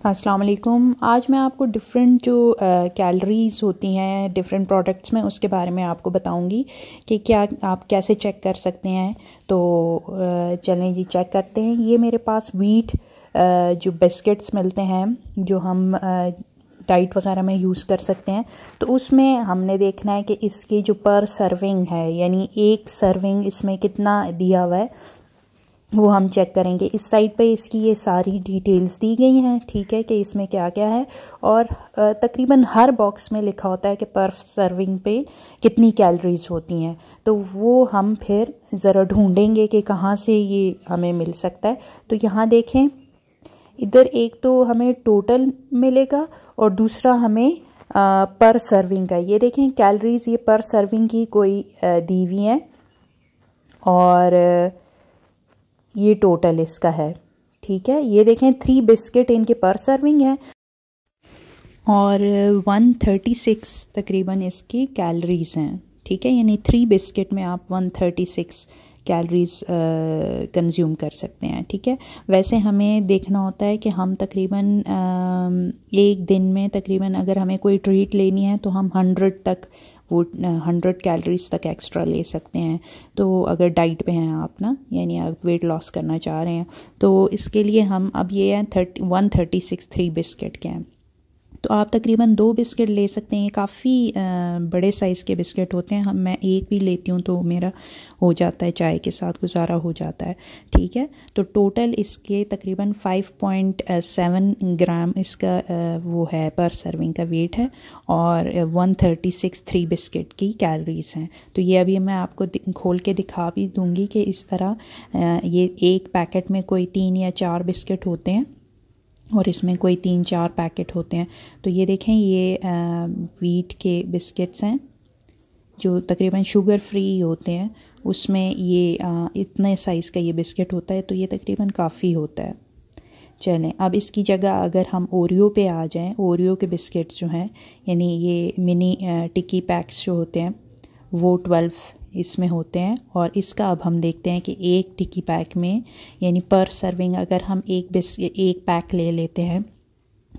अस्सलाम वालेकुम। आज मैं आपको डिफरेंट जो कैलोरीज़ होती हैं डिफरेंट प्रोडक्ट्स में उसके बारे में आपको बताऊंगी कि क्या आप कैसे चेक कर सकते हैं। तो चलें जी चेक करते हैं। ये मेरे पास वीट जो बिस्किट्स मिलते हैं जो हम डाइट वगैरह में यूज़ कर सकते हैं, तो उसमें हमने देखना है कि इसकी जो पर सर्विंग है यानी एक सर्विंग इसमें कितना दिया हुआ है वो हम चेक करेंगे। इस साइड पे इसकी ये सारी डिटेल्स दी गई हैं, ठीक है, कि इसमें क्या क्या है। और तकरीबन हर बॉक्स में लिखा होता है कि पर सर्विंग पे कितनी कैलोरीज होती हैं। तो वो हम फिर ज़रा ढूंढेंगे कि कहाँ से ये हमें मिल सकता है। तो यहाँ देखें, इधर एक तो हमें टोटल मिलेगा और दूसरा हमें पर सर्विंग का। ये देखें कैलोरीज ये पर सर्विंग की कोई दी हुई हैं और ये टोटल इसका है, ठीक है। ये देखें 3 बिस्किट इनके पर सर्विंग है और 136 तकरीबन इसकी कैलोरीज हैं, ठीक है। यानी 3 बिस्किट में आप 136 कैलोरीज कंज्यूम कर सकते हैं, ठीक है। वैसे हमें देखना होता है कि हम तकरीबन एक दिन में तकरीबन अगर हमें कोई ट्रीट लेनी है तो हम 100 तक वो 100 कैलोरीज तक एक्स्ट्रा ले सकते हैं। तो अगर डाइट पे हैं आप ना, यानी आप वेट लॉस करना चाह रहे हैं, तो इसके लिए हम अब ये हैं 136 3 बिस्किट के हैं। तो आप तकरीबन 2 बिस्किट ले सकते हैं। काफ़ी बड़े साइज़ के बिस्किट होते हैं। मैं एक भी लेती हूँ तो मेरा हो जाता है, चाय के साथ गुजारा हो जाता है, ठीक है। तो टोटल इसके तकरीबन 5.7 ग्राम इसका वो है पर सर्विंग का वेट है और 136 3 बिस्किट की कैलोरीज हैं। तो ये अभी मैं आपको खोल के दिखा भी दूँगी कि इस तरह ये एक पैकेट में कोई 3 या 4 बिस्किट होते हैं और इसमें कोई 3-4 पैकेट होते हैं। तो ये देखें ये वीट के बिस्किट्स हैं जो तकरीबन शुगर फ्री होते हैं। उसमें ये इतने साइज़ का ये बिस्किट होता है, तो ये तकरीबन काफ़ी होता है। चलें अब इसकी जगह अगर हम ओरियो पे आ जाएं, ओरियो के बिस्किट्स जो हैं यानी ये मिनी टिक्की पैक्स जो होते हैं वो 12 इसमें होते हैं। और इसका अब हम देखते हैं कि एक टिक्की पैक में यानी पर सर्विंग अगर हम एक पैक ले लेते हैं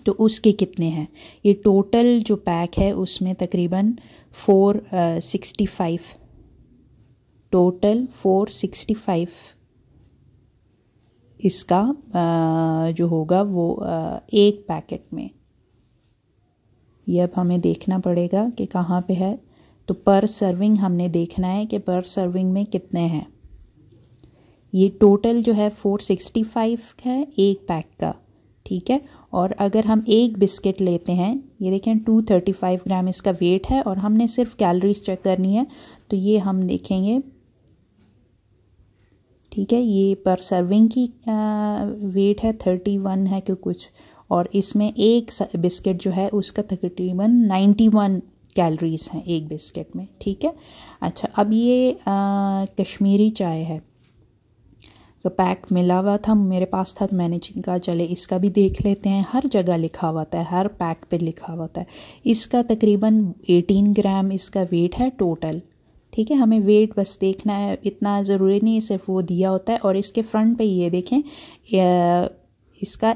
तो उसके कितने हैं। ये टोटल जो पैक है उसमें तकरीबन 465 टोटल 465 इसका जो होगा वो एक पैकेट में। ये अब हमें देखना पड़ेगा कि कहाँ पे है। तो पर सर्विंग हमने देखना है कि पर सर्विंग में कितने हैं। ये टोटल जो है 465 है एक पैक का, ठीक है। और अगर हम एक बिस्किट लेते हैं, ये देखें 235 ग्राम इसका वेट है और हमने सिर्फ कैलोरीज चेक करनी है। तो ये हम देखेंगे, ठीक है, ये पर सर्विंग की वेट है 31 है कि कुछ, और इसमें एक बिस्किट जो है उसका तकरीबन 91 कैलोरीज हैं एक बिस्किट में, ठीक है। अच्छा अब ये कश्मीरी चाय है, तो पैक मिला हुआ था मेरे पास था तो मैंने कहा चले इसका भी देख लेते हैं। हर जगह लिखा हुआ था, हर पैक पे लिखा हुआ था। इसका तकरीबन 18 ग्राम इसका वेट है टोटल, ठीक है। हमें वेट बस देखना है, इतना ज़रूरी नहीं है, सिर्फ वो दिया होता है। और इसके फ्रंट पे ये देखें इसका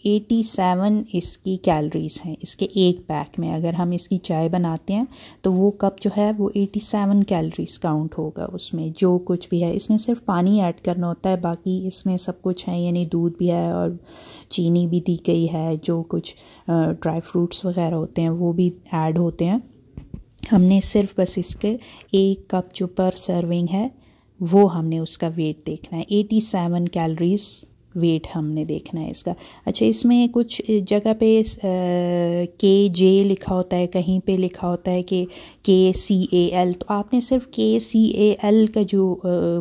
87 इसकी कैलोरीज हैं इसके एक पैक में। अगर हम इसकी चाय बनाते हैं तो वो कप जो है वो 87 कैलोरीज काउंट होगा उसमें। जो कुछ भी है इसमें सिर्फ पानी ऐड करना होता है, बाकी इसमें सब कुछ है, यानी दूध भी है और चीनी भी दी गई है, जो कुछ ड्राई फ्रूट्स वगैरह होते हैं वो भी ऐड होते हैं। हमने सिर्फ बस इसके एक कप जो पर सर्विंग है वो हमने उसका वेट देखना है। 87 कैलोरीज वेट हमने देखना है इसका। अच्छा इसमें कुछ जगह पे KJ लिखा होता है, कहीं पे लिखा होता है कि KCAL। तो आपने सिर्फ KCAL का जो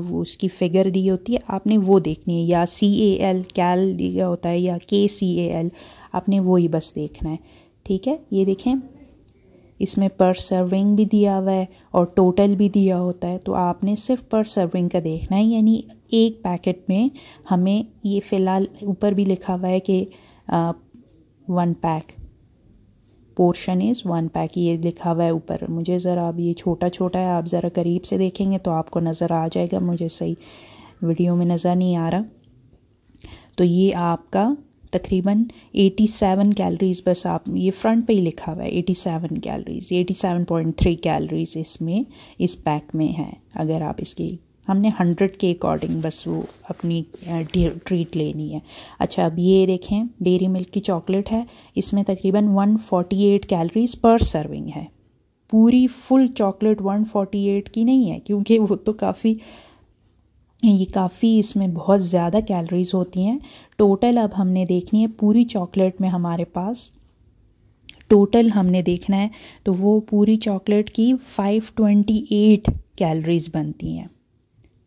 वो उसकी फ़िगर दी होती है आपने वो देखनी है, या CAL कैल दिया होता है या KCAL, आपने वो ही बस देखना है, ठीक है। ये देखें इसमें पर सर्विंग भी दिया हुआ है और टोटल भी दिया होता है। तो आपने सिर्फ पर सर्विंग का देखना है, यानी एक पैकेट में हमें ये फ़िलहाल ऊपर भी लिखा हुआ है कि 1 पैक पोर्शन इज़ 1 पैक, ये लिखा हुआ है ऊपर। मुझे ज़रा अब ये छोटा छोटा है, आप ज़रा करीब से देखेंगे तो आपको नज़र आ जाएगा, मुझे सही वीडियो में नज़र नहीं आ रहा। तो ये आपका तकरीबन 87 कैलोरीज़, बस आप ये फ्रंट पे ही लिखा हुआ है 87 कैलोरीज़, 87.3 कैलोरीज़ इसमें इस पैक में है। अगर आप इसकी हमने 100 के अकॉर्डिंग बस वो अपनी ट्रीट लेनी है। अच्छा, अब ये देखें डेयरी मिल्क की चॉकलेट है, इसमें तकरीबन 148 कैलोरीज़ पर सर्विंग है। पूरी फुल चॉकलेट 148 की नहीं है, क्योंकि वो तो काफ़ी इसमें बहुत ज़्यादा कैलोरीज़ होती हैं। टोटल अब हमने देखनी है पूरी चॉकलेट में, हमारे पास टोटल हमने देखना है तो वो पूरी चॉकलेट की 528 कैलोरीज़ बनती हैं,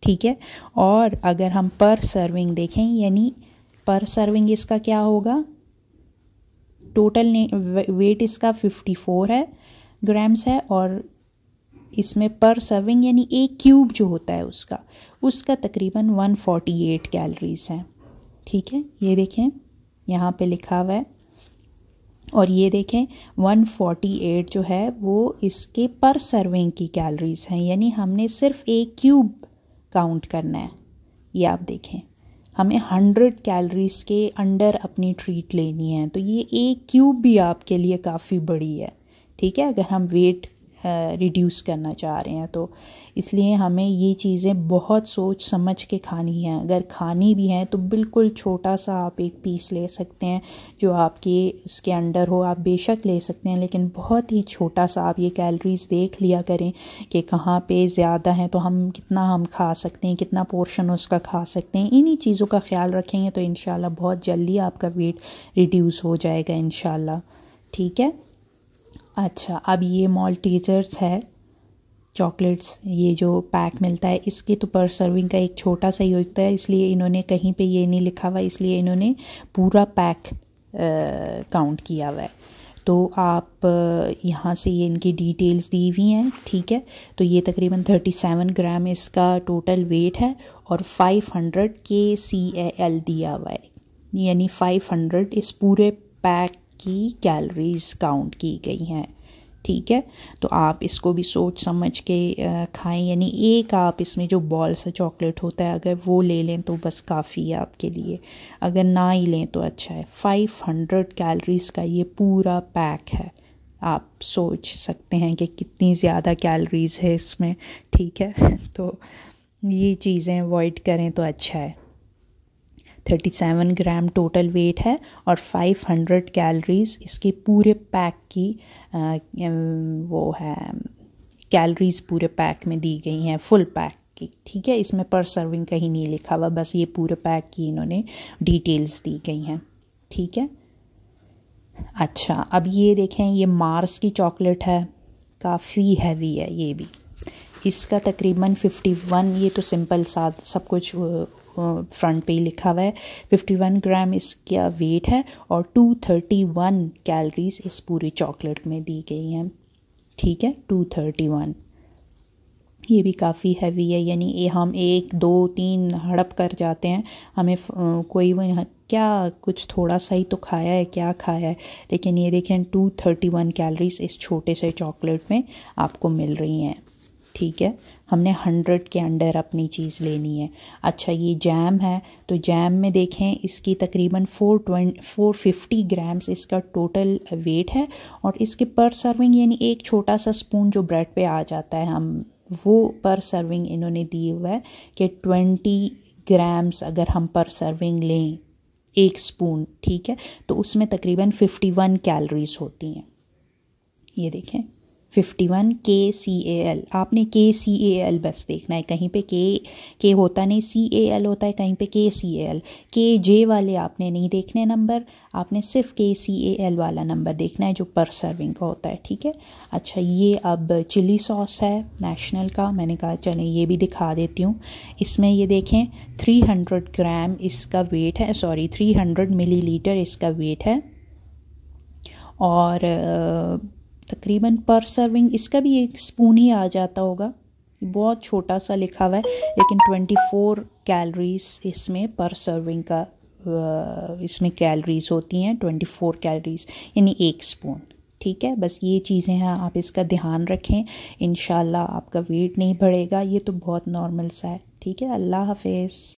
ठीक है। और अगर हम पर सर्विंग देखें, यानी पर सर्विंग इसका क्या होगा, टोटल वेट इसका 54 ग्राम्स है, और इसमें पर सर्विंग यानी एक क्यूब जो होता है उसका तकरीबन 148 कैलोरीज़ हैं, ठीक है। ये देखें यहाँ पे लिखा हुआ है, और ये देखें 148 जो है वो इसके पर सर्विंग की कैलोरीज़ हैं, यानी हमने सिर्फ एक क्यूब काउंट करना है। ये आप देखें, हमें 100 कैलोरीज़ के अंडर अपनी ट्रीट लेनी है, तो ये एक क्यूब भी आपके लिए काफ़ी बड़ी है, ठीक है, अगर हम वेट रिड्यूस करना चाह रहे हैं तो। इसलिए हमें ये चीज़ें बहुत सोच समझ के खानी हैं। अगर खानी भी हैं तो बिल्कुल छोटा सा आप एक पीस ले सकते हैं जो आपके उसके अंडर हो, आप बेशक ले सकते हैं, लेकिन बहुत ही छोटा सा आप ये कैलोरीज़ देख लिया करें कि कहाँ पे ज़्यादा हैं, तो कितना हम खा सकते हैं, कितना पोर्शन उसका खा सकते हैं। इन्हीं चीज़ों का ख्याल रखेंगे तो इंशाल्लाह बहुत जल्दी आपका वेट रिड्यूस हो जाएगा इंशाल्लाह, ठीक है। अच्छा, अब ये मॉल्टीजर्स है चॉकलेट्स, ये जो पैक मिलता है इसकी तो पर सर्विंग का एक छोटा सा ही होता है, इसलिए इन्होंने कहीं पे ये नहीं लिखा हुआ, इसलिए इन्होंने पूरा पैक काउंट किया हुआ है। तो आप यहाँ से ये इनकी डिटेल्स दी हुई हैं, ठीक है। तो ये तकरीबन 37 ग्राम इसका टोटल वेट है, और 500 kcal दिया हुआ है, यानी 500 इस पूरे पैक की कैलोरीज़ काउंट की गई हैं, ठीक है। तो आप इसको भी सोच समझ के खाएं, यानी एक आप इसमें जो बॉल सा चॉकलेट होता है अगर वो ले लें तो बस काफ़ी है आपके लिए, अगर ना ही लें तो अच्छा है। 500 कैलोरीज़ का ये पूरा पैक है, आप सोच सकते हैं कि कितनी ज़्यादा कैलोरीज़ है इसमें, ठीक है। तो ये चीज़ें अवॉइड करें तो अच्छा है। 37 ग्राम टोटल वेट है, और 500 कैलोरीज़ इसके पूरे पैक की वो है, कैलोरीज़ पूरे पैक में दी गई हैं, फुल पैक की, ठीक है। इसमें पर सर्विंग कहीं नहीं लिखा हुआ, बस ये पूरे पैक की इन्होंने डिटेल्स दी गई हैं, ठीक है। अच्छा, अब ये देखें, ये मार्स की चॉकलेट है, काफ़ी हैवी है ये भी, इसका तकरीबन 51, ये तो सिंपल साथ सब कुछ फ्रंट पे ही लिखा हुआ है, 51 ग्राम इसका वेट है, और 231 कैलोरीज़ इस पूरी चॉकलेट में दी गई हैं, ठीक है। 231, ये भी काफ़ी हैवी है, यानी ये हम 1 2 3 हड़प कर जाते हैं, हमें कोई वो क्या कुछ थोड़ा सा ही तो खाया है, क्या खाया है, लेकिन ये देखें 231 कैलोरीज़ इस छोटे से चॉकलेट में आपको मिल रही हैं, ठीक है। हमने 100 के अंडर अपनी चीज़ लेनी है। अच्छा, ये जैम है, तो जैम में देखें इसकी तकरीबन 450 ग्राम्स इसका टोटल वेट है, और इसके पर सर्विंग यानी एक छोटा सा स्पून जो ब्रेड पे आ जाता है, हम वो पर सर्विंग इन्होंने दी हुआ है कि 20 ग्राम्स अगर हम पर सर्विंग लें, एक स्पून, ठीक है, तो उसमें तकरीबन 51 कैलोरीज़ होती हैं। ये देखें 51 kcal, आपने kcal बस देखना है, कहीं पे के होता नहीं, cal होता है, कहीं पे kcal, kj वाले आपने नहीं देखने नंबर, आपने सिर्फ kcal वाला नंबर देखना है जो पर सर्विंग का होता है, ठीक है। अच्छा, ये अब चिली सॉस है नेशनल का, मैंने कहा चलें ये भी दिखा देती हूँ। इसमें ये देखें 300 ग्राम इसका वेट है, सॉरी 300 मिलीलीटर इसका वेट है, और तकरीबन पर सर्विंग इसका भी एक स्पून ही आ जाता होगा, बहुत छोटा सा लिखा हुआ है, लेकिन 24 कैलोरीज़ इसमें पर सर्विंग का इसमें कैलोरीज़ होती हैं, 24 कैलोरीज़ यानी एक स्पून, ठीक है। बस ये चीज़ें हैं, आप इसका ध्यान रखें, इंशाल्लाह आपका वेट नहीं बढ़ेगा, ये तो बहुत नॉर्मल सा है, ठीक है। अल्लाह हाफिज़।